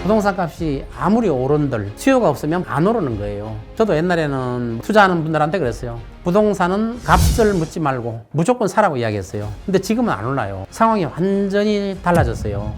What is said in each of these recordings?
부동산 값이 아무리 오른들 수요가 없으면 안 오르는 거예요. 저도 옛날에는 투자하는 분들한테 그랬어요. 부동산은 값을 묻지 말고 무조건 사라고 이야기했어요. 근데 지금은 안 올라요. 상황이 완전히 달라졌어요.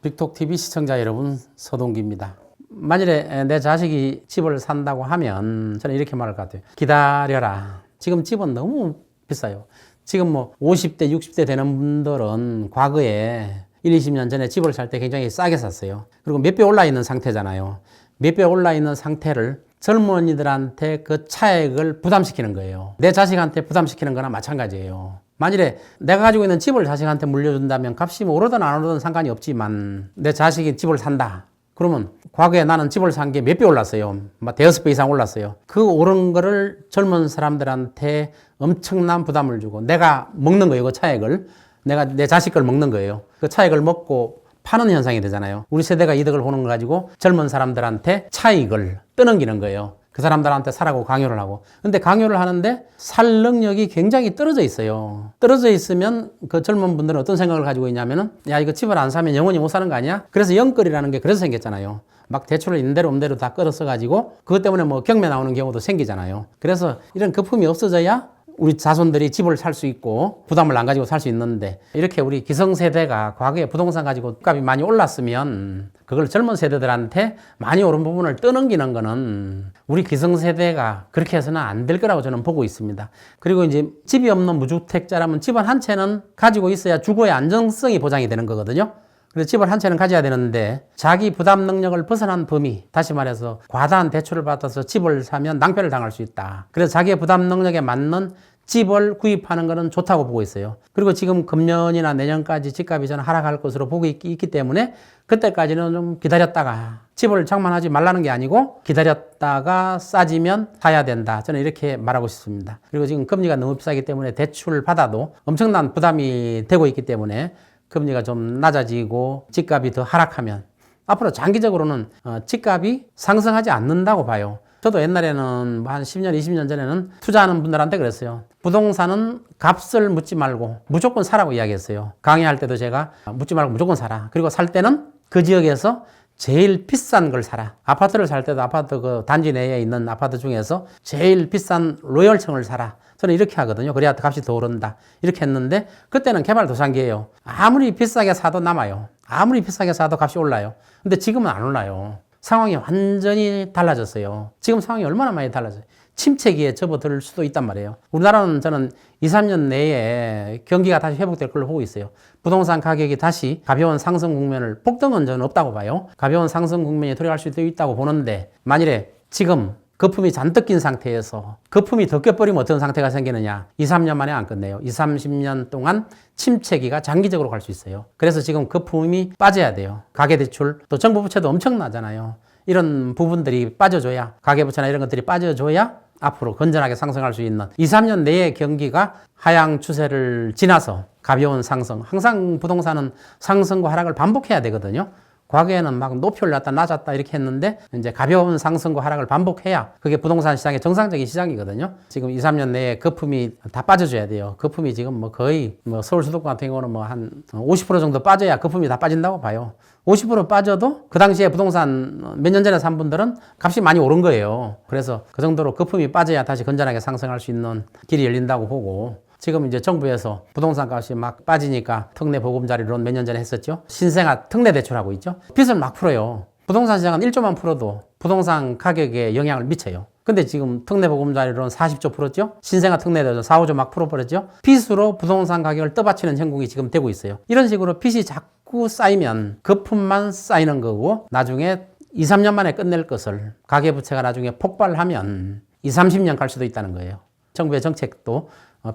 빅톡TV 시청자 여러분, 서동기입니다. 만일에 내 자식이 집을 산다고 하면 저는 이렇게 말할 것 같아요. 기다려라. 지금 집은 너무 비싸요. 지금 뭐 50대, 60대 되는 분들은 과거에 20년 전에 집을 살 때 굉장히 싸게 샀어요. 그리고 몇 배 올라 있는 상태잖아요. 몇 배 올라 있는 상태를 젊은이들한테 그 차액을 부담시키는 거예요. 내 자식한테 부담시키는 거나 마찬가지예요. 만일에 내가 가지고 있는 집을 자식한테 물려준다면 값이 뭐 오르든 안 오르든 상관이 없지만 내 자식이 집을 산다. 그러면 과거에 나는 집을 산 게 몇 배 올랐어요. 막 대여섯 배 이상 올랐어요. 그 오른 거를 젊은 사람들한테 엄청난 부담을 주고 내가 먹는 거예요. 그 차액을. 내가 내 자식 걸 먹는 거예요. 그 차액을 먹고 파는 현상이 되잖아요. 우리 세대가 이득을 보는 거 가지고 젊은 사람들한테 차익을 떠넘기는 거예요. 그 사람들한테 사라고 강요를 하고. 근데 강요를 하는데 살 능력이 굉장히 떨어져 있어요. 떨어져 있으면 그 젊은 분들은 어떤 생각을 가지고 있냐면은 야, 이거 집을 안 사면 영원히 못 사는 거 아니야? 그래서 영끌이라는 게 그래서 생겼잖아요. 막 대출을 있는 대로 없는 대로 다 끌어서 가지고 그것 때문에 뭐 경매 나오는 경우도 생기잖아요. 그래서 이런 거품이 없어져야 우리 자손들이 집을 살 수 있고 부담을 안 가지고 살 수 있는데 이렇게 우리 기성세대가 과거에 부동산 가지고 값이 많이 올랐으면 그걸 젊은 세대들한테 많이 오른 부분을 떠넘기는 거는 우리 기성세대가 그렇게 해서는 안 될 거라고 저는 보고 있습니다. 그리고 이제 집이 없는 무주택자라면 집은 한 채는 가지고 있어야 주거의 안정성이 보장이 되는 거거든요. 그래서 집을 한 채는 가져야 되는데 자기 부담 능력을 벗어난 범위, 다시 말해서 과다한 대출을 받아서 집을 사면 낭패를 당할 수 있다. 그래서 자기의 부담 능력에 맞는 집을 구입하는 것은 좋다고 보고 있어요. 그리고 지금 금년이나 내년까지 집값이 저는 하락할 것으로 보고 있기 때문에 그때까지는 좀 기다렸다가 집을 장만하지 말라는 게 아니고 기다렸다가 싸지면 사야 된다. 저는 이렇게 말하고 싶습니다. 그리고 지금 금리가 너무 비싸기 때문에 대출을 받아도 엄청난 부담이 되고 있기 때문에 금리가 좀 낮아지고 집값이 더 하락하면 앞으로 장기적으로는 집값이 상승하지 않는다고 봐요. 저도 옛날에는 한 10년, 20년 전에는 투자하는 분들한테 그랬어요. 부동산은 값을 묻지 말고 무조건 사라고 이야기했어요. 강의할 때도 제가 묻지 말고 무조건 사라. 그리고 살 때는 그 지역에서 제일 비싼 걸 사라. 아파트를 살 때도 아파트 그 단지 내에 있는 아파트 중에서 제일 비싼 로열층을 사라. 저는 이렇게 하거든요. 그래야 값이 더 오른다. 이렇게 했는데 그때는 개발도상기예요. 아무리 비싸게 사도 남아요. 아무리 비싸게 사도 값이 올라요. 근데 지금은 안 올라요. 상황이 완전히 달라졌어요. 지금 상황이 얼마나 많이 달라져요. 침체기에 접어들 수도 있단 말이에요. 우리나라는 저는 2, 3년 내에 경기가 다시 회복될 걸로 보고 있어요. 부동산 가격이 다시 가벼운 상승 국면을, 폭등은 저는 없다고 봐요. 가벼운 상승 국면에 들어갈 수도 있다고 보는데 만일에 지금 거품이 잔뜩 낀 상태에서 거품이 더 껴버리면 어떤 상태가 생기느냐. 2, 3년 만에 안 끝내요. 2, 30년 동안 침체기가 장기적으로 갈 수 있어요. 그래서 지금 거품이 빠져야 돼요. 가계대출, 또 정부 부채도 엄청나잖아요. 이런 부분들이 빠져줘야, 가계부채나 이런 것들이 빠져줘야 앞으로 건전하게 상승할 수 있는 2, 3년 내에 경기가 하향 추세를 지나서 가벼운 상승. 항상 부동산은 상승과 하락을 반복해야 되거든요. 과거에는 막 높이 올랐다 낮았다 이렇게 했는데 이제 가벼운 상승과 하락을 반복해야 그게 부동산 시장의 정상적인 시장이거든요. 지금 2, 3년 내에 거품이 다 빠져줘야 돼요. 거품이 지금 뭐 거의 뭐 서울 수도권 같은 경우는 뭐 한 50% 정도 빠져야 거품이 다 빠진다고 봐요. 50% 빠져도 그 당시에 부동산 몇 년 전에 산 분들은 값이 많이 오른 거예요. 그래서 그 정도로 거품이 빠져야 다시 건전하게 상승할 수 있는 길이 열린다고 보고 지금 이제 정부에서 부동산 값이 막 빠지니까 특례 보금자리론 몇 년 전에 했었죠. 신생아 특례 대출하고 있죠. 빚을 막 풀어요. 부동산 시장은 1조만 풀어도 부동산 가격에 영향을 미쳐요. 근데 지금 특례 보금자리론 40조 풀었죠. 신생아 특례도 4, 5조 막 풀어버렸죠. 빚으로 부동산 가격을 떠받치는 형국이 지금 되고 있어요. 이런 식으로 빚이 자꾸 쌓이면 거품만 쌓이는 거고 나중에 2, 3년 만에 끝낼 것을 가계부채가 나중에 폭발하면 2, 30년 갈 수도 있다는 거예요. 정부의 정책도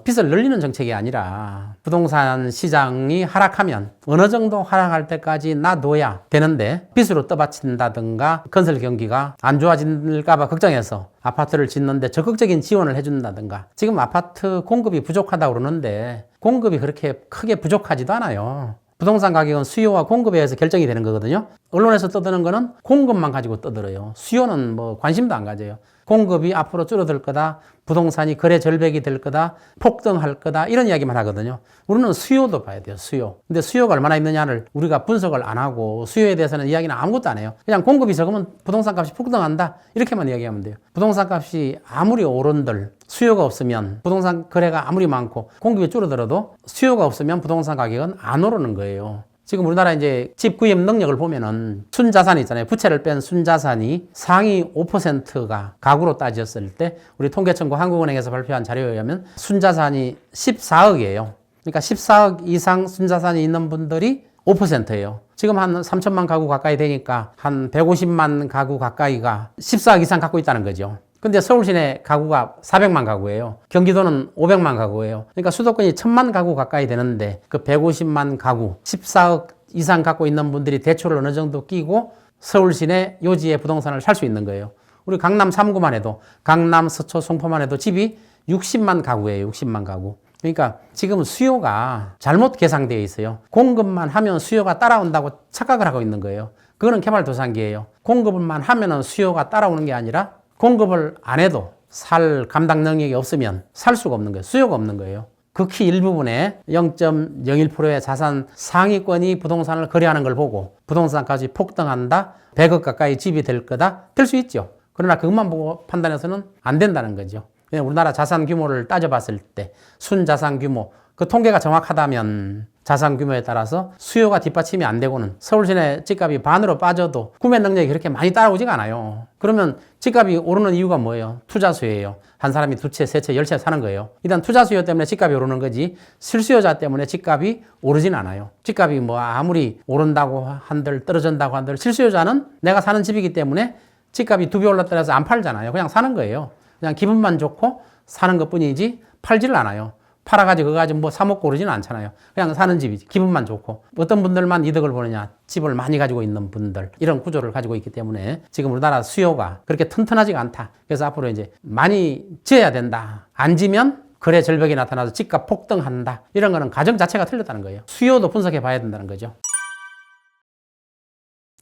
빚을 늘리는 정책이 아니라 부동산 시장이 하락하면 어느 정도 하락할 때까지 놔둬야 되는데 빚으로 떠받친다든가 건설 경기가 안 좋아질까 봐 걱정해서 아파트를 짓는데 적극적인 지원을 해준다든가 지금 아파트 공급이 부족하다고 그러는데 공급이 그렇게 크게 부족하지도 않아요. 부동산 가격은 수요와 공급에 의해서 결정이 되는 거거든요. 언론에서 떠드는 거는 공급만 가지고 떠들어요. 수요는 뭐 관심도 안 가져요. 공급이 앞으로 줄어들 거다. 부동산이 거래 절벽이 될 거다. 폭등할 거다. 이런 이야기만 하거든요. 우리는 수요도 봐야 돼요. 수요. 근데 수요가 얼마나 있느냐를 우리가 분석을 안 하고 수요에 대해서는 이야기는 아무것도 안 해요. 그냥 공급이 적으면 부동산 값이 폭등한다. 이렇게만 이야기하면 돼요. 부동산 값이 아무리 오른들 수요가 없으면 부동산 거래가 아무리 많고 공급이 줄어들어도 수요가 없으면 부동산 가격은 안 오르는 거예요. 지금 우리나라 이제 집 구입 능력을 보면은 순자산이 있잖아요. 부채를 뺀 순자산이 상위 5%가 가구로 따졌을 때 우리 통계청과 한국은행에서 발표한 자료에 의하면 순자산이 14억이에요. 그러니까 14억 이상 순자산이 있는 분들이 5%예요. 지금 한 3천만 가구 가까이 되니까 한 150만 가구 가까이가 14억 이상 갖고 있다는 거죠. 근데 서울 시내 가구가 400만 가구예요. 경기도는 500만 가구예요. 그러니까 수도권이 1000만 가구 가까이 되는데 그 150만 가구, 14억 이상 갖고 있는 분들이 대출을 어느 정도 끼고 서울 시내 요지의 부동산을 살 수 있는 거예요. 우리 강남 3구만 해도 강남, 서초, 송포만 해도 집이 60만 가구예요. 60만 가구. 그러니까 지금 수요가 잘못 계산되어 있어요. 공급만 하면 수요가 따라온다고 착각을 하고 있는 거예요. 그거는 개발도상기예요. 공급만 하면은 수요가 따라오는 게 아니라 공급을 안 해도 살 감당 능력이 없으면 살 수가 없는 거예요. 수요가 없는 거예요. 극히 일부분의 0.01%의 자산 상위권이 부동산을 거래하는 걸 보고 부동산까지 폭등한다. 100억 가까이 집이 될 거다. 될 수 있죠. 그러나 그것만 보고 판단해서는 안 된다는 거죠. 우리나라 자산 규모를 따져봤을 때 순자산 규모, 그 통계가 정확하다면 자산 규모에 따라서 수요가 뒷받침이 안 되고는 서울 시내 집값이 반으로 빠져도 구매 능력이 그렇게 많이 따라오지가 않아요. 그러면 집값이 오르는 이유가 뭐예요? 투자 수요예요. 한 사람이 두 채, 세 채, 10채 사는 거예요. 일단 투자 수요 때문에 집값이 오르는 거지 실수요자 때문에 집값이 오르진 않아요. 집값이 뭐 아무리 오른다고 한들 떨어진다고 한들 실수요자는 내가 사는 집이기 때문에 집값이 2배 올랐다 해서 안 팔잖아요. 그냥 사는 거예요. 그냥 기분만 좋고 사는 것 뿐이지 팔지를 않아요. 팔아가지고 그거 가지고 뭐 사먹고 그러지는 않잖아요. 그냥 사는 집이지. 기분만 좋고. 어떤 분들만 이득을 보느냐. 집을 많이 가지고 있는 분들. 이런 구조를 가지고 있기 때문에 지금 우리나라 수요가 그렇게 튼튼하지가 않다. 그래서 앞으로 이제 많이 지어야 된다. 안 지면 거래 절벽이 나타나서 집값 폭등한다. 이런 거는 가정 자체가 틀렸다는 거예요. 수요도 분석해 봐야 된다는 거죠.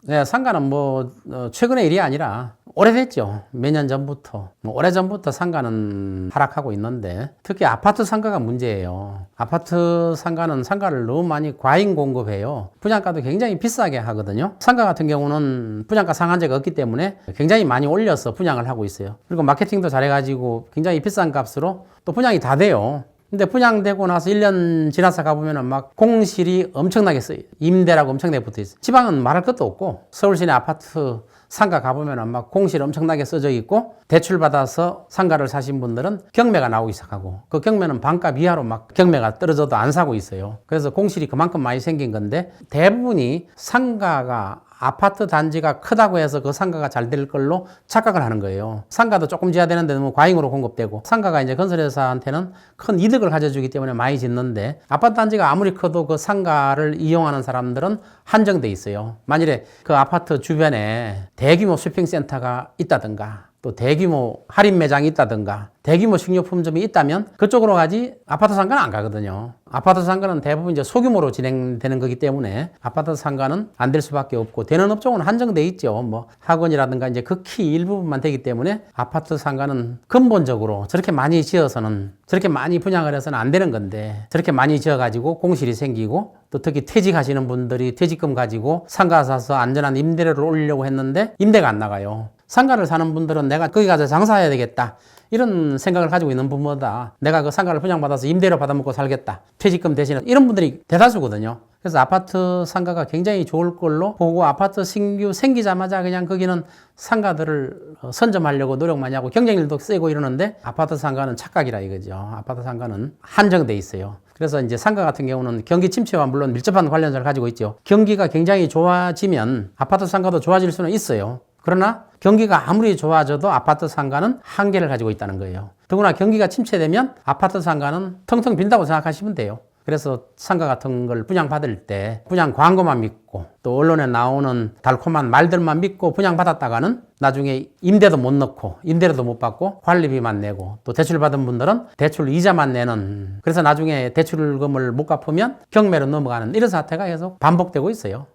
네, 상가는 뭐 최근의 일이 아니라 오래됐죠. 몇 년 전부터. 오래전부터 상가는 하락하고 있는데 특히 아파트 상가가 문제예요. 아파트 상가는 상가를 너무 많이 과잉 공급해요. 분양가도 굉장히 비싸게 하거든요. 상가 같은 경우는 분양가 상한제가 없기 때문에 굉장히 많이 올려서 분양을 하고 있어요. 그리고 마케팅도 잘해가지고 굉장히 비싼 값으로 또 분양이 다 돼요. 근데 분양되고 나서 1년 지나서 가보면은 막 공실이 엄청나게 써요. 임대라고 엄청나게 붙어 있어요. 지방은 말할 것도 없고 서울 시내 아파트 상가 가보면은 막 공실 엄청나게 써져 있고 대출 받아서 상가를 사신 분들은 경매가 나오기 시작하고 그 경매는 반값 이하로 막 경매가 떨어져도 안 사고 있어요. 그래서 공실이 그만큼 많이 생긴 건데 대부분이 상가가 아파트 단지가 크다고 해서 그 상가가 잘 될 걸로 착각을 하는 거예요. 상가도 조금 지어야 되는데 너무 과잉으로 공급되고 상가가 이제 건설회사한테는 큰 이득을 가져주기 때문에 많이 짓는데 아파트 단지가 아무리 커도 그 상가를 이용하는 사람들은 한정돼 있어요. 만일에 그 아파트 주변에 대규모 쇼핑센터가 있다든가 또 대규모 할인 매장이 있다든가 대규모 식료품점이 있다면 그쪽으로 가지 아파트 상가는 안 가거든요. 아파트 상가는 대부분 이제 소규모로 진행되는 거기 때문에 아파트 상가는 안 될 수밖에 없고 되는 업종은 한정돼 있죠. 뭐 학원이라든가 이제 극히 일부분만 되기 때문에 아파트 상가는 근본적으로 저렇게 많이 지어서는 저렇게 많이 분양을 해서는 안 되는 건데 저렇게 많이 지어가지고 공실이 생기고 또 특히 퇴직하시는 분들이 퇴직금 가지고 상가 사서 안전한 임대료를 올리려고 했는데 임대가 안 나가요. 상가를 사는 분들은 내가 거기 가서 장사해야 되겠다. 이런 생각을 가지고 있는 분보다 내가 그 상가를 분양받아서 임대료 받아먹고 살겠다. 퇴직금 대신에 이런 분들이 대다수거든요. 그래서 아파트 상가가 굉장히 좋을 걸로 보고 아파트 신규 생기자마자 그냥 거기는 상가들을 선점하려고 노력 많이 하고 경쟁률도 세고 이러는데 아파트 상가는 착각이라 이거죠. 아파트 상가는 한정돼 있어요. 그래서 이제 상가 같은 경우는 경기 침체와 물론 밀접한 관련성을 가지고 있죠. 경기가 굉장히 좋아지면 아파트 상가도 좋아질 수는 있어요. 그러나 경기가 아무리 좋아져도 아파트 상가는 한계를 가지고 있다는 거예요. 더구나 경기가 침체되면 아파트 상가는 텅텅 빈다고 생각하시면 돼요. 그래서 상가 같은 걸 분양받을 때 분양 광고만 믿고 또 언론에 나오는 달콤한 말들만 믿고 분양받았다가는 나중에 임대도 못 넣고 임대료도 못 받고 관리비만 내고 또 대출 받은 분들은 대출 이자만 내는 그래서 나중에 대출금을 못 갚으면 경매로 넘어가는 이런 사태가 계속 반복되고 있어요.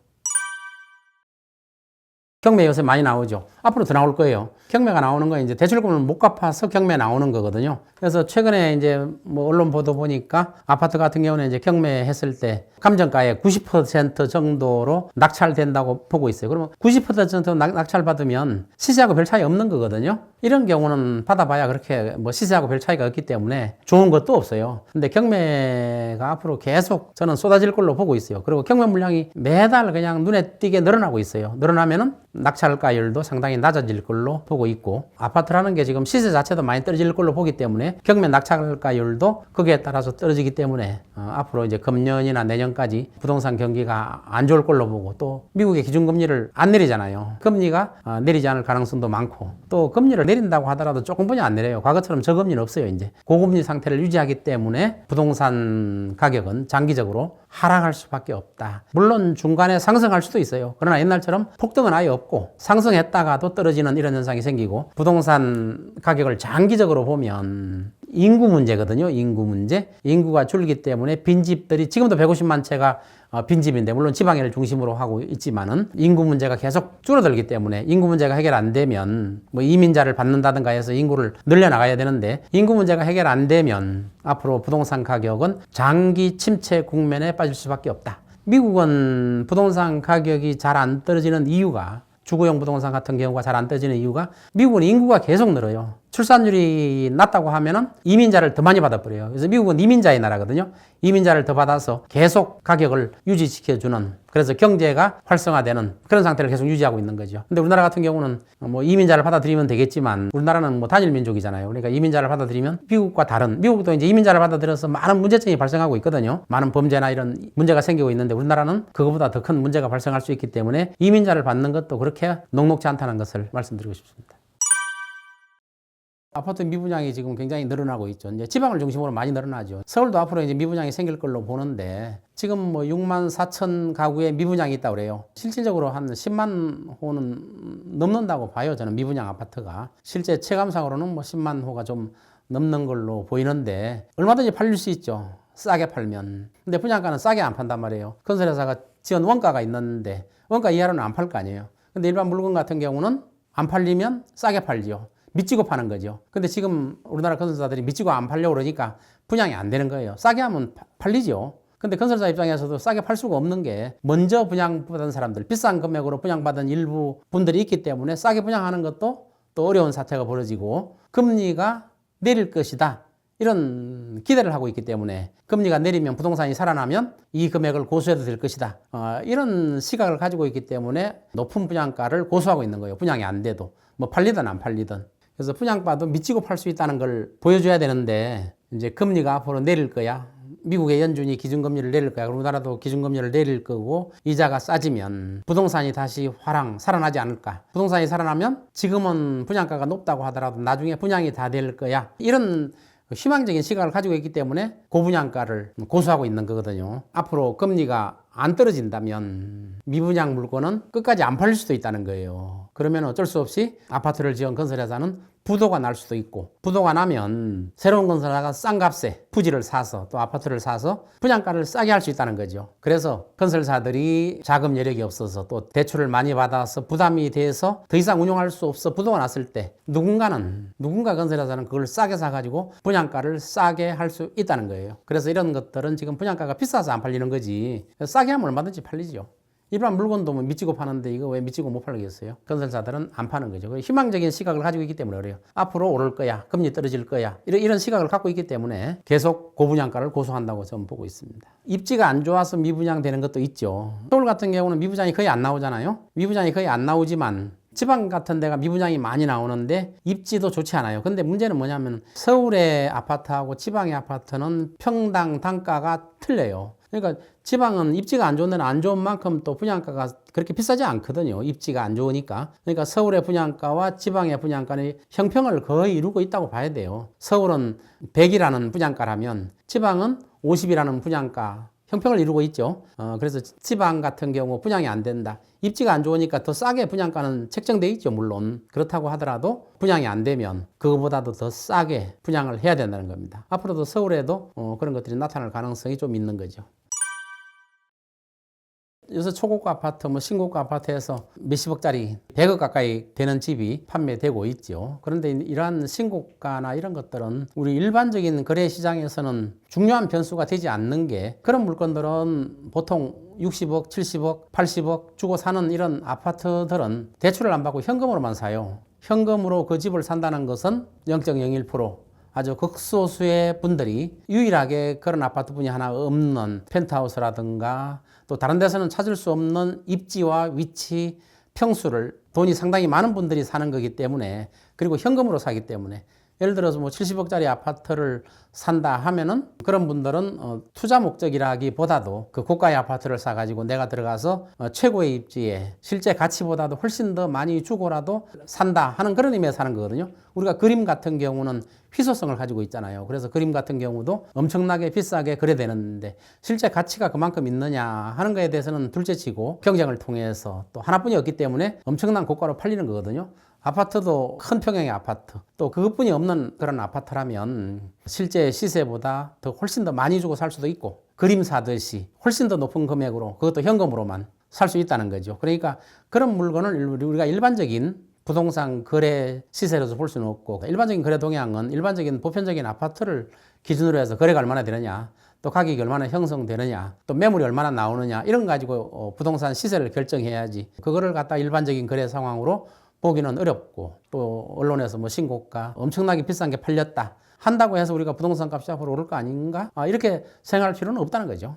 경매 요새 많이 나오죠. 앞으로 더 나올 거예요. 경매가 나오는 건 이제 대출금을 못 갚아서 경매 나오는 거거든요. 그래서 최근에 이제 뭐 언론 보도 보니까 아파트 같은 경우는 이제 경매했을 때 감정가의 90% 정도로 낙찰된다고 보고 있어요. 그러면 90% 낙찰 받으면 시세하고 별 차이 없는 거거든요. 이런 경우는 받아봐야 그렇게 뭐 시세하고 별 차이가 없기 때문에 좋은 것도 없어요. 근데 경매가 앞으로 계속 저는 쏟아질 걸로 보고 있어요. 그리고 경매 물량이 매달 그냥 눈에 띄게 늘어나고 있어요. 늘어나면은 낙찰가율도 상당히 낮아질 걸로 보고 있고, 아파트라는 게 지금 시세 자체도 많이 떨어질 걸로 보기 때문에 경매 낙찰가율도 거기에 따라서 떨어지기 때문에 앞으로 이제 금년이나 내년까지 부동산 경기가 안 좋을 걸로 보고, 또 미국의 기준금리를 안 내리잖아요. 금리가 내리지 않을 가능성도 많고, 또 금리를 내린다고 하더라도 조금뿐이 안 내려요. 과거처럼 저금리는 없어요. 이제 고금리 상태를 유지하기 때문에 부동산 가격은 장기적으로 하락할 수밖에 없다. 물론 중간에 상승할 수도 있어요. 그러나 옛날처럼 폭등은 아예 없고 상승했다가도 떨어지는 이런 현상이 생기고, 부동산 가격을 장기적으로 보면 인구 문제거든요. 인구 문제. 인구가 줄기 때문에 빈집들이 지금도 150만 채가 빈집인데, 물론 지방을 중심으로 하고 있지만은 인구 문제가 계속 줄어들기 때문에 인구 문제가 해결 안 되면 뭐 이민자를 받는다든가 해서 인구를 늘려나가야 되는데, 인구 문제가 해결 안 되면 앞으로 부동산 가격은 장기 침체 국면에 빠질 수밖에 없다. 미국은 부동산 가격이 잘 안 떨어지는 이유가, 주거용 부동산 같은 경우가 잘 안 떨어지는 이유가, 미국은 인구가 계속 늘어요. 출산율이 낮다고 하면은 이민자를 더 많이 받아버려요. 그래서 미국은 이민자의 나라거든요. 이민자를 더 받아서 계속 가격을 유지시켜주는, 그래서 경제가 활성화되는 그런 상태를 계속 유지하고 있는 거죠. 근데 우리나라 같은 경우는 뭐 이민자를 받아들이면 되겠지만, 우리나라는 뭐 단일 민족이잖아요. 그러니까 이민자를 받아들이면 미국과 다른, 미국도 이제 이민자를 받아들여서 많은 문제점이 발생하고 있거든요. 많은 범죄나 이런 문제가 생기고 있는데, 우리나라는 그거보다 더 큰 문제가 발생할 수 있기 때문에 이민자를 받는 것도 그렇게 녹록지 않다는 것을 말씀드리고 싶습니다. 아파트 미분양이 지금 굉장히 늘어나고 있죠. 이제 지방을 중심으로 많이 늘어나죠. 서울도 앞으로 이제 미분양이 생길 걸로 보는데, 지금 뭐 6만 4천 가구의 미분양이 있다고 그래요. 실질적으로 한 10만 호는 넘는다고 봐요. 저는 미분양 아파트가. 실제 체감상으로는 뭐 10만 호가 좀 넘는 걸로 보이는데, 얼마든지 팔릴 수 있죠. 싸게 팔면. 근데 분양가는 싸게 안 판단 말이에요. 건설회사가 지은 원가가 있는데 원가 이하로는 안 팔 거 아니에요. 근데 일반 물건 같은 경우는 안 팔리면 싸게 팔죠. 미치고 파는 거죠. 근데 지금 우리나라 건설사들이 미치고 안 팔려고 그러니까 분양이 안 되는 거예요. 싸게 하면 팔리죠. 근데 건설사 입장에서도 싸게 팔 수가 없는 게, 먼저 분양받은 사람들, 비싼 금액으로 분양받은 일부 분들이 있기 때문에 싸게 분양하는 것도 또 어려운 사태가 벌어지고, 금리가 내릴 것이다, 이런 기대를 하고 있기 때문에, 금리가 내리면 부동산이 살아나면 이 금액을 고수해도 될 것이다, 이런 시각을 가지고 있기 때문에 높은 분양가를 고수하고 있는 거예요. 분양이 안 돼도, 뭐 팔리든 안 팔리든. 그래서 분양가도 미치고 팔 수 있다는 걸 보여줘야 되는데, 이제 금리가 앞으로 내릴 거야. 미국의 연준이 기준금리를 내릴 거야. 그리고 우리나라도 기준금리를 내릴 거고, 이자가 싸지면 부동산이 다시 살아나지 않을까. 부동산이 살아나면 지금은 분양가가 높다고 하더라도 나중에 분양이 다 될 거야. 이런 희망적인 시각을 가지고 있기 때문에 고분양가를 고수하고 있는 거거든요. 앞으로 금리가 안 떨어진다면 미분양 물건은 끝까지 안 팔릴 수도 있다는 거예요. 그러면 어쩔 수 없이 아파트를 지은 건설회사는 부도가 날 수도 있고, 부도가 나면 새로운 건설회사가 싼 값에 부지를 사서, 또 아파트를 사서 분양가를 싸게 할 수 있다는 거죠. 그래서 건설사들이 자금 여력이 없어서, 또 대출을 많이 받아서 부담이 돼서 더 이상 운영할 수 없어 부도가 났을 때, 누군가 건설회사는 그걸 싸게 사가지고 분양가를 싸게 할 수 있다는 거예요. 그래서 이런 것들은 지금 분양가가 비싸서 안 팔리는 거지, 싸게 하면 얼마든지 팔리죠. 일반 물건도 뭐 미치고 파는데 이거 왜 미치고 못 팔겠어요? 건설사들은 안 파는 거죠. 희망적인 시각을 가지고 있기 때문에 그래요. 앞으로 오를 거야, 금리 떨어질 거야, 이런 시각을 갖고 있기 때문에 계속 고분양가를 고수한다고 저는 보고 있습니다. 입지가 안 좋아서 미분양되는 것도 있죠. 서울 같은 경우는 미분양이 거의 안 나오잖아요. 미분양이 거의 안 나오지만 지방 같은 데가 미분양이 많이 나오는데 입지도 좋지 않아요. 근데 문제는 뭐냐면, 서울의 아파트하고 지방의 아파트는 평당 단가가 틀려요. 그러니까 지방은 입지가 안 좋은 데는 안 좋은 만큼 또 분양가가 그렇게 비싸지 않거든요. 입지가 안 좋으니까. 그러니까 서울의 분양가와 지방의 분양가는 형평을 거의 이루고 있다고 봐야 돼요. 서울은 100이라는 분양가라면 지방은 50이라는 분양가, 형평을 이루고 있죠. 그래서 지방 같은 경우 분양이 안 된다, 입지가 안 좋으니까 더 싸게 분양가는 책정돼 있죠. 물론 그렇다고 하더라도 분양이 안 되면 그거보다도 더 싸게 분양을 해야 된다는 겁니다. 앞으로도 서울에도 그런 것들이 나타날 가능성이 좀 있는 거죠. 요새 초고가 아파트, 뭐 신고가 아파트에서 몇십억짜리 100억 가까이 되는 집이 판매되고 있죠. 그런데 이러한 신고가나 이런 것들은 우리 일반적인 거래 시장에서는 중요한 변수가 되지 않는 게 그런 물건들은 보통 60억, 70억, 80억 주고 사는 이런 아파트들은 대출을 안 받고 현금으로만 사요. 현금으로 그 집을 산다는 것은 0.01%, 아주 극소수의 분들이 유일하게 그런 아파트 분이 하나 없는 펜트하우스라든가 또 다른 데서는 찾을 수 없는 입지와 위치, 평수를 돈이 상당히 많은 분들이 사는 거기 때문에, 그리고 현금으로 사기 때문에, 예를 들어서 뭐 70억짜리 아파트를 산다 하면은 그런 분들은 투자 목적이라기보다도 그 고가의 아파트를 사가지고 내가 들어가서 최고의 입지에 실제 가치보다도 훨씬 더 많이 주고라도 산다 하는 그런 의미에서 사는 거거든요. 우리가 그림 같은 경우는 희소성을 가지고 있잖아요. 그래서 그림 같은 경우도 엄청나게 비싸게 거래되는데 실제 가치가 그만큼 있느냐 하는 거에 대해서는 둘째치고 경쟁을 통해서 또 하나뿐이 없기 때문에 엄청난 고가로 팔리는 거거든요. 아파트도 큰 평형의 아파트, 또 그것뿐이 없는 그런 아파트라면 실제 시세보다 더 훨씬 더 많이 주고 살 수도 있고, 그림 사듯이 훨씬 더 높은 금액으로, 그것도 현금으로만 살 수 있다는 거죠. 그러니까 그런 물건을 우리가 일반적인 부동산 거래 시세로서 볼 수는 없고, 일반적인 거래 동향은 일반적인 보편적인 아파트를 기준으로 해서 거래가 얼마나 되느냐, 또 가격이 얼마나 형성되느냐, 또 매물이 얼마나 나오느냐, 이런 거 가지고 부동산 시세를 결정해야지, 그거를 갖다 일반적인 거래 상황으로 보기는 어렵고, 또 언론에서 뭐 신고가 엄청나게 비싼 게 팔렸다 한다고 해서 우리가 부동산 값이 앞으로 오를 거 아닌가? 이렇게 생각할 필요는 없다는 거죠.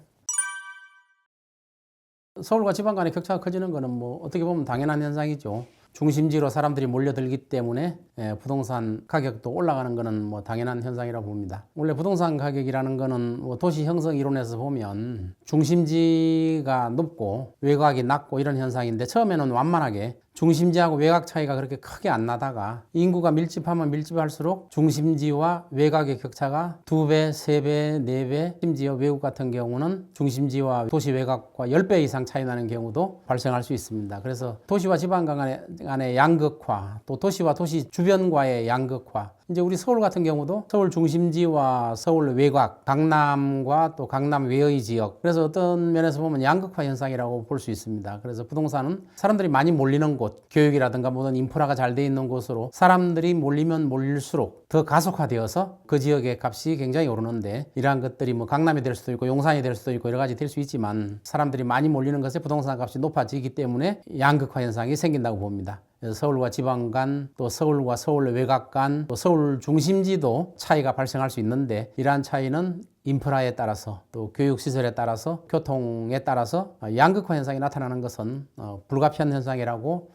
서울과 지방 간의 격차가 커지는 거는 뭐 어떻게 보면 당연한 현상이죠. 중심지로 사람들이 몰려들기 때문에 부동산 가격도 올라가는 거는 뭐 당연한 현상이라고 봅니다. 원래 부동산 가격이라는 거는 뭐 도시 형성 이론에서 보면 중심지가 높고 외곽이 낮고 이런 현상인데, 처음에는 완만하게 중심지하고 외곽 차이가 그렇게 크게 안 나다가 인구가 밀집하면 밀집할수록 중심지와 외곽의 격차가 2배, 3배, 4배, 심지어 외국 같은 경우는 중심지와 도시 외곽과 10배 이상 차이 나는 경우도 발생할 수 있습니다. 그래서 도시와 지방 간의 양극화, 또 도시와 도시 주변과의 양극화, 이제 우리 서울 같은 경우도 서울 중심지와 서울 외곽, 강남과 또 강남 외의 지역, 그래서 어떤 면에서 보면 양극화 현상이라고 볼 수 있습니다. 그래서 부동산은 사람들이 많이 몰리는 곳, 교육이라든가 모든 인프라가 잘 돼 있는 곳으로 사람들이 몰리면 몰릴수록 더 가속화되어서 그 지역의 값이 굉장히 오르는데, 이러한 것들이 뭐 강남이 될 수도 있고 용산이 될 수도 있고 여러 가지 될 수 있지만, 사람들이 많이 몰리는 것에 부동산 값이 높아지기 때문에 양극화 현상이 생긴다고 봅니다. 서울과 지방 간, 또 서울과 서울 외곽 간, 또 서울 중심지도 차이가 발생할 수 있는데, 이러한 차이는 인프라에 따라서 또 교육시설에 따라서 교통에 따라서 양극화 현상이 나타나는 것은 불가피한 현상이라고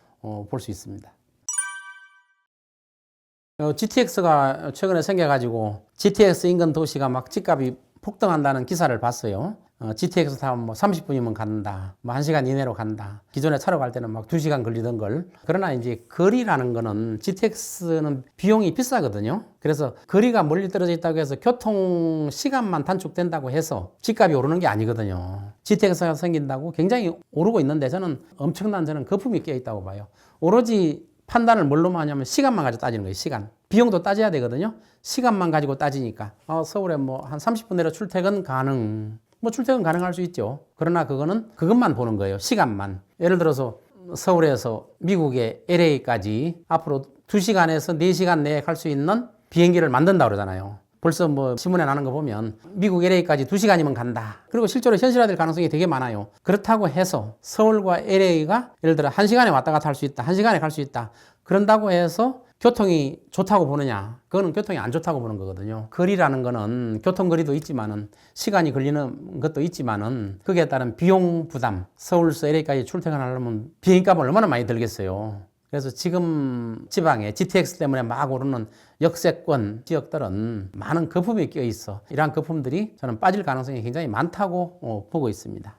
볼 수 있습니다. GTX가 최근에 생겨가지고 GTX 인근 도시가 막 집값이 폭등한다는 기사를 봤어요. GTX 타면 뭐 30분이면 간다, 뭐 1시간 이내로 간다. 기존에 차로 갈 때는 막 2시간 걸리던 걸. 그러나 이제 거리라는 거는 GTX는 비용이 비싸거든요. 그래서 거리가 멀리 떨어져 있다고 해서 교통 시간만 단축된다고 해서 집값이 오르는 게 아니거든요. GTX가 생긴다고 굉장히 오르고 있는데, 저는 엄청난 거품이 끼어 있다고 봐요. 오로지 판단을 뭘로만 하냐면 시간만 가지고 따지는 거예요. 시간. 비용도 따져야 되거든요. 시간만 가지고 따지니까 서울에 뭐 한 30분 내로 출퇴근 가능, 뭐 출퇴근 가능할 수 있죠. 그러나 그것만 보는 거예요. 시간만. 예를 들어서 서울에서 미국의 LA까지 앞으로 2시간에서 4시간 내에 갈 수 있는 비행기를 만든다 그러잖아요. 벌써 뭐 신문에 나는 거 보면 미국 LA까지 2시간이면 간다. 그리고 실제로 현실화될 가능성이 되게 많아요. 그렇다고 해서 서울과 LA가 예를 들어 1시간에 왔다 갔다 할 수 있다, 1시간에 갈 수 있다, 그런다고 해서 교통이 좋다고 보느냐? 그거는 교통이 안 좋다고 보는 거거든요. 거리라는 거는 교통거리도 있지만은, 시간이 걸리는 것도 있지만은, 거기에 따른 비용 부담, 서울에서 LA까지 출퇴근하려면 비행값은 얼마나 많이 들겠어요. 그래서 지금 지방에 GTX 때문에 막 오르는 역세권 지역들은 많은 거품이 끼어 있어. 이러한 거품들이 저는 빠질 가능성이 굉장히 많다고 보고 있습니다.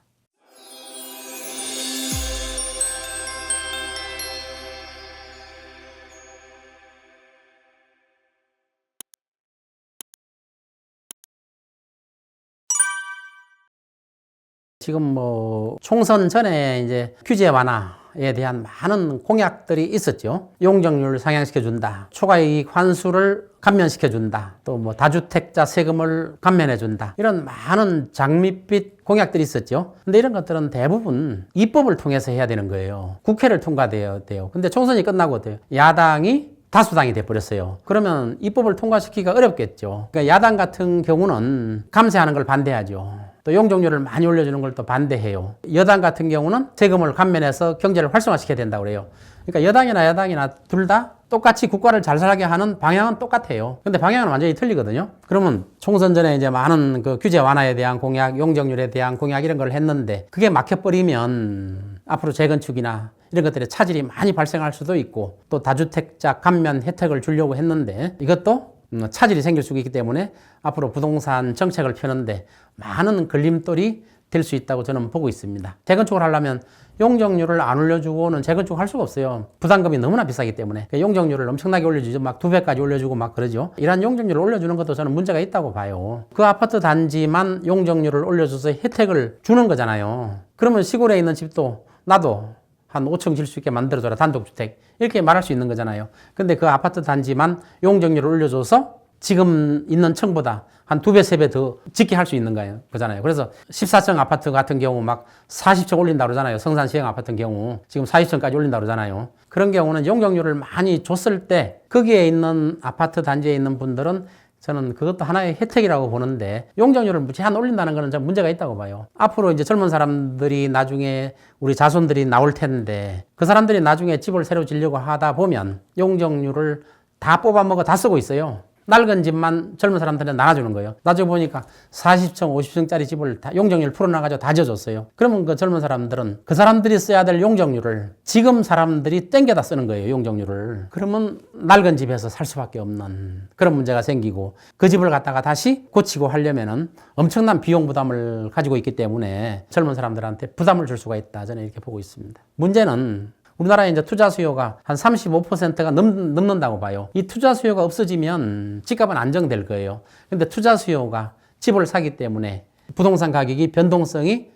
지금 뭐 총선 전에 이제 규제 완화 투자에 대한 많은 공약들이 있었죠. 용적률 상향시켜준다. 초과이익 환수를 감면시켜준다. 또 뭐 다주택자 세금을 감면해준다. 이런 많은 장밋빛 공약들이 있었죠. 근데 이런 것들은 대부분 입법을 통해서 해야 되는 거예요. 국회를 통과돼야 돼요. 근데 총선이 끝나고 야당이 다수당이 돼버렸어요. 그러면 입법을 통과시키기가 어렵겠죠. 그러니까 야당 같은 경우는 감세하는 걸 반대하죠. 또 용적률을 많이 올려주는 걸 또 반대해요. 여당 같은 경우는 세금을 감면해서 경제를 활성화시켜야 된다고 그래요. 그러니까 여당이나 야당이나 둘 다 똑같이 국가를 잘 살게 하는 방향은 똑같아요. 근데 방향은 완전히 틀리거든요. 그러면 총선 전에 이제 많은 그 규제 완화에 대한 공약, 용적률에 대한 공약 이런 걸 했는데 그게 막혀버리면 앞으로 재건축이나 이런 것들에 차질이 많이 발생할 수도 있고 또 다주택자 감면 혜택을 주려고 했는데 이것도 차질이 생길 수 있기 때문에 앞으로 부동산 정책을 펴는데 많은 걸림돌이 될 수 있다고 저는 보고 있습니다. 재건축을 하려면 용적률을 안 올려주고는 재건축을 할 수가 없어요. 부담금이 너무나 비싸기 때문에. 용적률을 엄청나게 올려주죠. 막 2배까지 올려주고 막 그러죠. 이런 용적률을 올려주는 것도 저는 문제가 있다고 봐요. 그 아파트 단지만 용적률을 올려줘서 혜택을 주는 거잖아요. 그러면 시골에 있는 집도 나도 한 5층 질 수 있게 만들어줘라. 단독주택. 이렇게 말할 수 있는 거잖아요. 근데 그 아파트 단지만 용적률을 올려줘서 지금 있는 층보다 한 2배, 3배 더 짓게 할 수 있는 거잖아요. 그래서 14층 아파트 같은 경우 막 40층 올린다고 그러잖아요. 성산 시행 아파트 같은 경우. 지금 40층까지 올린다고 그러잖아요. 그런 경우는 용적률을 많이 줬을 때 거기에 있는 아파트 단지에 있는 분들은 저는 그것도 하나의 혜택이라고 보는데 용적률을 무제한 올린다는 거는 좀 문제가 있다고 봐요. 앞으로 이제 젊은 사람들이 나중에 우리 자손들이 나올 텐데 그 사람들이 나중에 집을 새로 지려고 하다 보면 용적률을 다 뽑아먹어 다 쓰고 있어요. 낡은 집만 젊은 사람들한테 나눠주는 거예요. 나중에 보니까 40층, 50층짜리 집을 다 용적률 풀어놔가지고 다 지어줬어요. 그러면 그 젊은 사람들은 그 사람들이 써야 될 용적률을 지금 사람들이 땡겨다 쓰는 거예요, 용적률을. 그러면 낡은 집에서 살 수밖에 없는 그런 문제가 생기고 그 집을 갖다가 다시 고치고 하려면은 엄청난 비용 부담을 가지고 있기 때문에 젊은 사람들한테 부담을 줄 수가 있다. 저는 이렇게 보고 있습니다. 문제는 우리나라의 이제 투자 수요가 한 35%가 넘는다고 봐요. 이 투자 수요가 없어지면 집값은 안정될 거예요. 근데 투자 수요가 집을 사기 때문에 부동산 가격이 변동성이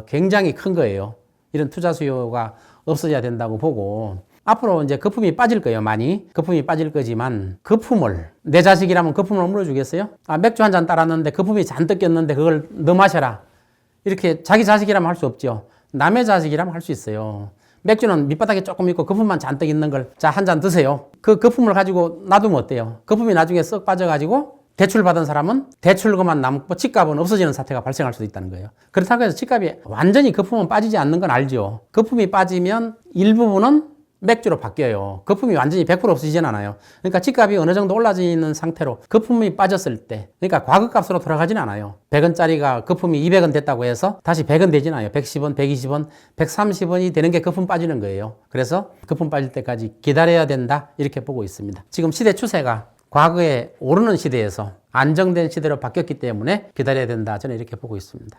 굉장히 큰 거예요. 이런 투자 수요가 없어져야 된다고 보고 앞으로 이제 거품이 빠질 거예요. 많이 거품이 빠질 거지만 거품을 내 자식이라면 거품을 물어주겠어요? 맥주 한 잔 따랐는데 거품이 잔뜩 꼈는데 그걸 너 마셔라. 이렇게 자기 자식이라면 할 수 없죠. 남의 자식이라면 할 수 있어요. 맥주는 밑바닥에 조금 있고 거품만 잔뜩 있는 걸 자, 한 잔 드세요. 그 거품을 가지고 놔두면 어때요? 거품이 나중에 썩 빠져가지고 대출 받은 사람은 대출금만 남고 집값은 없어지는 사태가 발생할 수도 있다는 거예요. 그렇다고 해서 집값이 완전히 거품은 빠지지 않는 건 알죠. 거품이 빠지면 일부분은 맥주로 바뀌어요. 거품이 완전히 100% 없어지진 않아요. 그러니까 집값이 어느 정도 올라지는 상태로 거품이 빠졌을 때, 그러니까 과거값으로 돌아가진 않아요. 100원짜리가 거품이 200원 됐다고 해서 다시 100원 되진 않아요. 110원, 120원, 130원이 되는 게 거품 빠지는 거예요. 그래서 거품 빠질 때까지 기다려야 된다. 이렇게 보고 있습니다. 지금 시대 추세가 과거에 오르는 시대에서 안정된 시대로 바뀌었기 때문에 기다려야 된다. 저는 이렇게 보고 있습니다.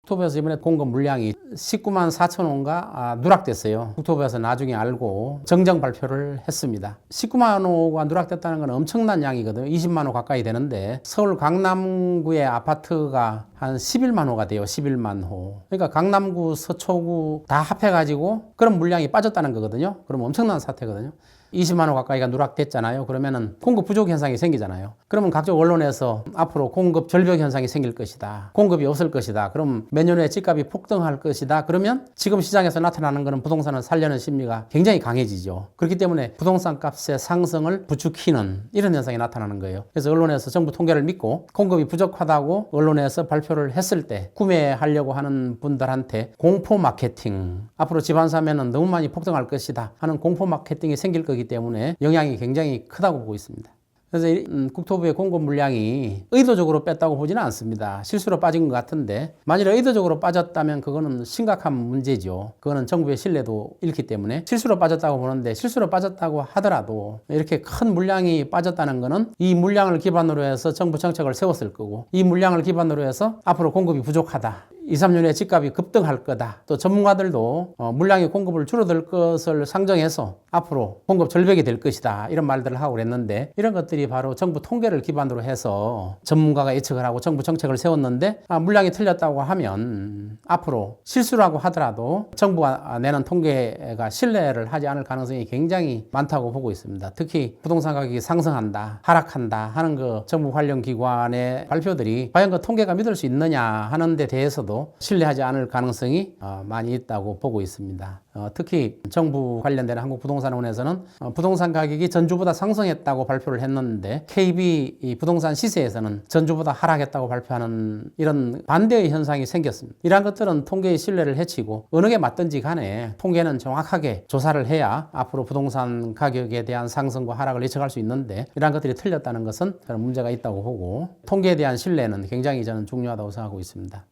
국토부에서 이번에 공급 물량이 19만 4천 호가 누락됐어요. 국토부에서 나중에 알고 정정 발표를 했습니다. 19만 호가 누락됐다는 건 엄청난 양이거든요. 20만 호 가까이 되는데 서울 강남구의 아파트가 한 11만 호가 돼요. 11만 호. 그러니까 강남구, 서초구 다 합해가지고 그런 물량이 빠졌다는 거거든요. 그럼 엄청난 사태거든요. 20만 호 가까이가 누락됐잖아요. 그러면은 공급 부족 현상이 생기잖아요. 그러면 각종 언론에서 앞으로 공급 절벽 현상이 생길 것이다. 공급이 없을 것이다. 그럼 몇 년 후에 집값이 폭등할 것이다. 그러면 지금 시장에서 나타나는 것은 부동산을 살려는 심리가 굉장히 강해지죠. 그렇기 때문에 부동산 값의 상승을 부추기는 이런 현상이 나타나는 거예요. 그래서 언론에서 정부 통계를 믿고 공급이 부족하다고 언론에서 발표를 했을 때 구매하려고 하는 분들한테 공포 마케팅, 앞으로 집 안 사면은 너무 많이 폭등할 것이다 하는 공포 마케팅이 생길 거기 때문에 영향이 굉장히 크다고 보고 있습니다. 그래서 국토부의 공급 물량이 의도적으로 뺐다고 보지는 않습니다. 실수로 빠진 것 같은데 만일 의도적으로 빠졌다면 그거는 심각한 문제죠. 그거는 정부의 신뢰도 잃기 때문에 실수로 빠졌다고 보는데 실수로 빠졌다고 하더라도 이렇게 큰 물량이 빠졌다는 거는 이 물량을 기반으로 해서 정부 정책을 세웠을 거고 이 물량을 기반으로 해서 앞으로 공급이 부족하다. 2, 3년 후에 집값이 급등할 거다. 또 전문가들도 물량의 공급을 줄어들 것을 상정해서 앞으로 공급 절벽이 될 것이다. 이런 말들을 하고 그랬는데 이런 것들이 바로 정부 통계를 기반으로 해서 전문가가 예측을 하고 정부 정책을 세웠는데 물량이 틀렸다고 하면 앞으로 실수라고 하더라도 정부가 내는 통계가 신뢰를 하지 않을 가능성이 굉장히 많다고 보고 있습니다. 특히 부동산 가격이 상승한다, 하락한다 하는 그 정부 관련 기관의 발표들이 과연 그 통계가 믿을 수 있느냐 하는 데 대해서도 신뢰하지 않을 가능성이 많이 있다고 보고 있습니다. 특히 정부 관련된 한국부동산원에서는 부동산 가격이 전주보다 상승했다고 발표를 했는데 KB 이 부동산 시세에서는 전주보다 하락했다고 발표하는 이런 반대의 현상이 생겼습니다. 이러한 것들은 통계의 신뢰를 해치고 어느 게 맞든지 간에 통계는 정확하게 조사를 해야 앞으로 부동산 가격에 대한 상승과 하락을 예측할 수 있는데 이러한 것들이 틀렸다는 것은 저는 문제가 있다고 보고 통계에 대한 신뢰는 굉장히 저는 중요하다고 생각하고 있습니다.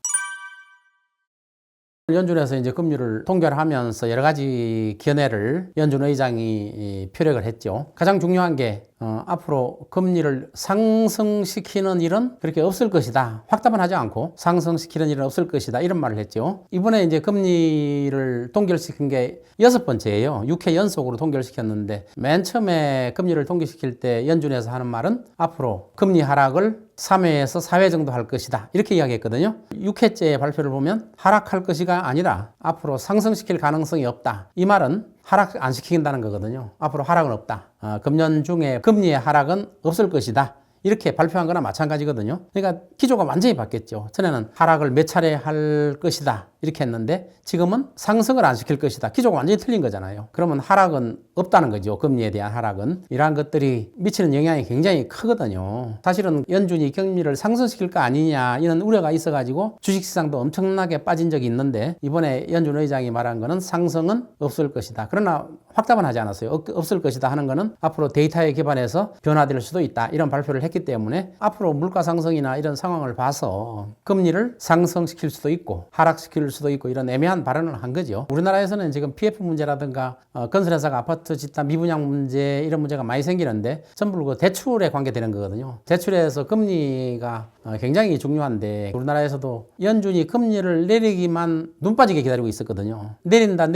연준에서 이제 금리를 동결하면서 여러 가지 견해를 연준 의장이 표력을 했죠. 가장 중요한 게 앞으로 금리를 상승시키는 일은 그렇게 없을 것이다. 확답은 하지 않고 상승시키는 일은 없을 것이다. 이런 말을 했죠. 이번에 이제 금리를 동결시킨 게 6번째예요. 6회 연속으로 동결시켰는데 맨 처음에 금리를 동결시킬 때 연준에서 하는 말은 앞으로 금리 하락을 3회에서 4회 정도 할 것이다. 이렇게 이야기했거든요. 6회째 발표를 보면 하락할 것이가 아니라 앞으로 상승시킬 가능성이 없다. 이 말은 하락 안 시킨다는 거거든요. 앞으로 하락은 없다. 금년 중에 금리의 하락은 없을 것이다. 이렇게 발표한 거나 마찬가지거든요. 그러니까 기조가 완전히 바뀌었죠. 전에는 하락을 몇 차례 할 것이다. 이렇게 했는데 지금은 상승을 안 시킬 것이다. 기조가 완전히 틀린 거잖아요. 그러면 하락은 없다는 거죠. 금리에 대한 하락은. 이러한 것들이 미치는 영향이 굉장히 크거든요. 사실은 연준이 금리를 상승시킬 거 아니냐 이런 우려가 있어가지고 주식시장도 엄청나게 빠진 적이 있는데 이번에 연준 의장이 말한 거는 상승은 없을 것이다. 그러나 확답은 하지 않았어요. 없을 것이다 하는 거는 앞으로 데이터에 기반해서 변화될 수도 있다. 이런 발표를 했기 때문에 앞으로 물가 상승이나 이런 상황을 봐서 금리를 상승시킬 수도 있고 하락시킬 수도 있고 이런 애매한 발언을 한 거죠. 우리나라에서는 지금 PF 문제라든가 건설회사가 아파트 짓다 미분양 문제 이런 문제가 많이 생기는데 전부 그 대출에 관계되는 거거든요. 대출에서 금리가 굉장히 중요한데 우리나라에서도 연준이 금리를 내리기만 눈 빠지게 기다리고 있었거든요. 내린다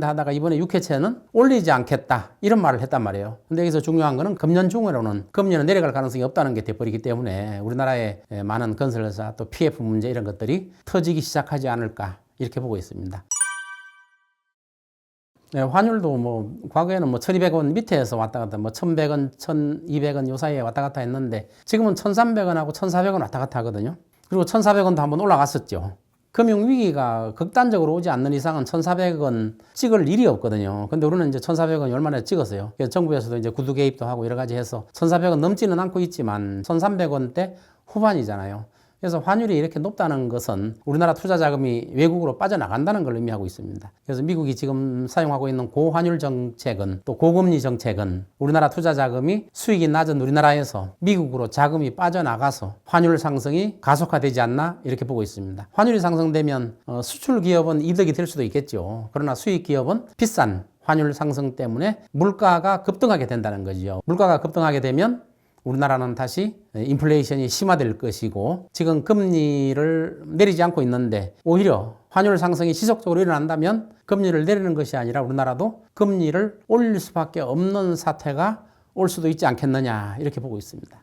하다가 이번에 6회째는 올리지 않겠다 이런 말을 했단 말이에요. 근데 여기서 중요한 거는 금년 중으로는 금리는 내려갈 가능성이 없다는 게 돼버리기 때문에 우리나라의 많은 건설회사 또 PF 문제 이런 것들이 터지기 시작하지 않을까 이렇게 보고 있습니다. 네, 환율도 뭐 과거에는 뭐 1200원 밑에서 왔다 갔다 뭐 1100원, 1200원 요 사이에 왔다 갔다 했는데 지금은 1300원하고 1400원 왔다 갔다 하거든요. 그리고 1400원도 한번 올라갔었죠. 금융위기가 극단적으로 오지 않는 이상은 1,400원 찍을 일이 없거든요. 근데 우리는 이제 1,400원이 얼마나 찍었어요. 그래서 정부에서도 이제 구두 개입도 하고 여러 가지 해서 1,400원 넘지는 않고 있지만 1,300원대 후반이잖아요. 그래서 환율이 이렇게 높다는 것은 우리나라 투자 자금이 외국으로 빠져나간다는 걸 의미하고 있습니다. 그래서 미국이 지금 사용하고 있는 고환율 정책은 또 고금리 정책은 우리나라 투자 자금이 수익이 낮은 우리나라에서 미국으로 자금이 빠져나가서 환율 상승이 가속화되지 않나 이렇게 보고 있습니다. 환율이 상승되면 수출 기업은 이득이 될 수도 있겠죠. 그러나 수익 기업은 비싼 환율 상승 때문에 물가가 급등하게 된다는 거죠. 물가가 급등하게 되면 우리나라는 다시 인플레이션이 심화될 것이고 지금 금리를 내리지 않고 있는데 오히려 환율 상승이 지속적으로 일어난다면 금리를 내리는 것이 아니라 우리나라도 금리를 올릴 수밖에 없는 사태가 올 수도 있지 않겠느냐 이렇게 보고 있습니다.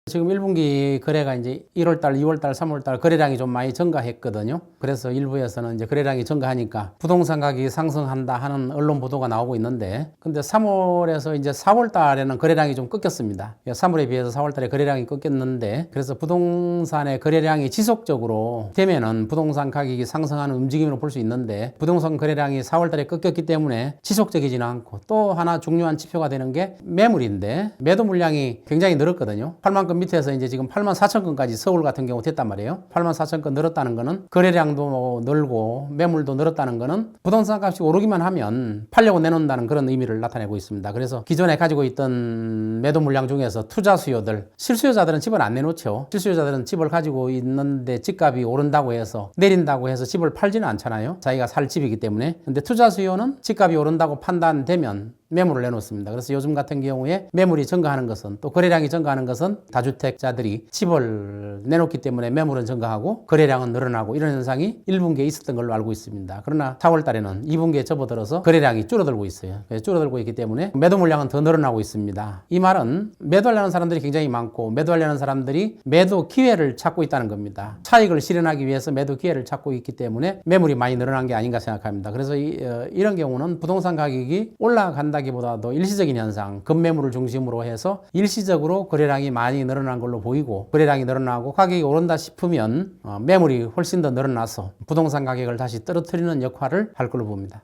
지금 1분기 거래가 이제 1월달, 2월달, 3월달 거래량이 좀 많이 증가했거든요. 그래서 일부에서는 이제 거래량이 증가하니까 부동산 가격이 상승한다 하는 언론 보도가 나오고 있는데, 근데 3월에서 이제 4월달에는 거래량이 좀 꺾였습니다. 3월에 비해서 4월달에 거래량이 꺾였는데, 그래서 부동산의 거래량이 지속적으로 되면은 부동산 가격이 상승하는 움직임으로 볼 수 있는데, 부동산 거래량이 4월달에 꺾였기 때문에 지속적이지는 않고, 또 하나 중요한 지표가 되는 게 매물인데, 매도 물량이 굉장히 늘었거든요. 8만 건 밑에서 이제 지금 8만 4천 건까지 서울 같은 경우 됐단 말이에요. 8만 4천 건 늘었다는 거는 거래량도 늘고 매물도 늘었다는 거는 부동산 값이 오르기만 하면 팔려고 내놓는다는 그런 의미를 나타내고 있습니다. 그래서 기존에 가지고 있던 매도 물량 중에서 투자 수요들, 실수요자들은 집을 안 내놓죠. 실수요자들은 집을 가지고 있는데 집값이 오른다고 해서 내린다고 해서 집을 팔지는 않잖아요. 자기가 살 집이기 때문에. 근데 투자 수요는 집값이 오른다고 판단되면 매물을 내놓습니다. 그래서 요즘 같은 경우에 매물이 증가하는 것은 또 거래량이 증가하는 것은 다주택자들이 집을 내놓기 때문에 매물은 증가하고 거래량은 늘어나고 이런 현상이 1분기에 있었던 걸로 알고 있습니다. 그러나 4월 달에는 2분기에 접어들어서 거래량이 줄어들고 있어요. 줄어들고 있기 때문에 매도 물량은 더 늘어나고 있습니다. 이 말은 매도하려는 사람들이 굉장히 많고 매도하려는 사람들이 매도 기회를 찾고 있다는 겁니다. 차익을 실현하기 위해서 매도 기회를 찾고 있기 때문에 매물이 많이 늘어난 게 아닌가 생각합니다. 그래서 이런 경우는 부동산 가격이 올라간다기보다도 일시적인 현상, 급매물을 중심으로 해서 일시적으로 거래량이 많이 늘어난 걸로 보이고 거래량이 늘어나고 가격이 오른다 싶으면 매물이 훨씬 더 늘어나서 부동산 가격을 다시 떨어뜨리는 역할을 할 걸로 봅니다.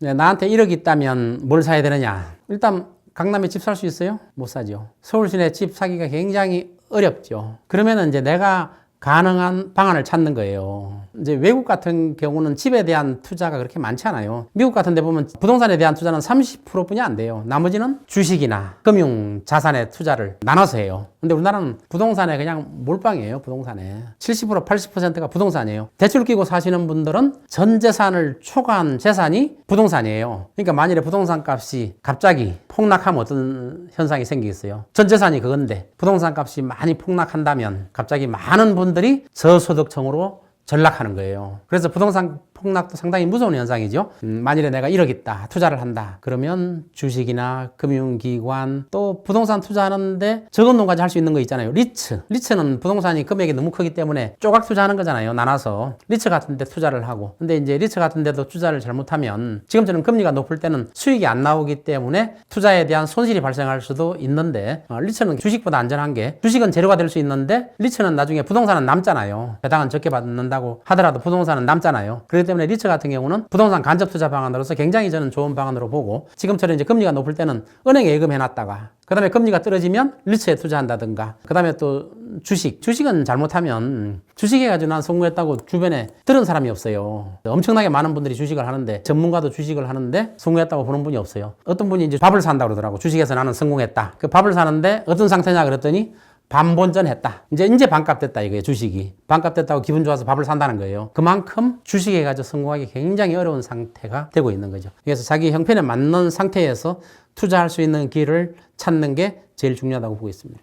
네, 나한테 1억 있다면 뭘 사야 되느냐? 일단 강남에 집 살 수 있어요? 못 사죠. 서울 시내 집 사기가 굉장히 어렵죠. 그러면은 이제 내가 가능한 방안을 찾는 거예요. 이제 외국 같은 경우는 집에 대한 투자가 그렇게 많지 않아요. 미국 같은 데 보면 부동산에 대한 투자는 30%뿐이 안 돼요. 나머지는 주식이나 금융 자산에 투자를 나눠서 해요. 근데 우리나라는 부동산에 그냥 몰빵이에요. 부동산에 70% 80%가 부동산이에요. 대출 끼고 사시는 분들은 전 재산을 초과한 재산이 부동산이에요. 그러니까 만일에 부동산 값이 갑자기 폭락하면 어떤 현상이 생기겠어요? 전 재산이 그건데 부동산 값이 많이 폭락한다면 갑자기 많은 분들이 저소득층으로 전락하는 거예요. 그래서 부동산 폭락도 상당히 무서운 현상이죠. 만일에 내가 1억 있다, 투자를 한다. 그러면 주식이나 금융기관 또 부동산 투자하는데 적은 돈까지 할 수 있는 거 있잖아요. 리츠는 부동산이 금액이 너무 크기 때문에 조각 투자하는 거잖아요. 나눠서. 리츠 같은 데 투자를 하고. 근데 이제 리츠 같은 데도 투자를 잘못하면 지금처럼 금리가 높을 때는 수익이 안 나오기 때문에 투자에 대한 손실이 발생할 수도 있는데 리츠는 주식보다 안전한 게 주식은 재료가 될 수 있는데 리츠는 나중에 부동산은 남잖아요. 배당은 적게 받는다고 하더라도 부동산은 남잖아요. 그렇기 때문에 리츠 같은 경우는 부동산 간접 투자 방안으로서 굉장히 저는 좋은 방안으로 보고 지금처럼 이제 금리가 높을 때는 은행에 예금해놨다가 그 다음에 금리가 떨어지면 리츠에 투자한다든가 그 다음에 또 주식은 잘못하면 주식해가지고 난 성공했다고 주변에 들은 사람이 없어요. 엄청나게 많은 분들이 주식을 하는데 전문가도 주식을 하는데 성공했다고 보는 분이 없어요. 어떤 분이 이제 밥을 산다고 그러더라고. 주식에서 나는 성공했다. 그 밥을 사는데 어떤 상태냐 그랬더니 반본전했다. 이제 반값 됐다 이거예요. 주식이 반값 됐다고 기분 좋아서 밥을 산다는 거예요. 그만큼 주식해가지고 성공하기 굉장히 어려운 상태가 되고 있는 거죠. 그래서 자기 형편에 맞는 상태에서 투자할 수 있는 길을 찾는 게 제일 중요하다고 보고 있습니다.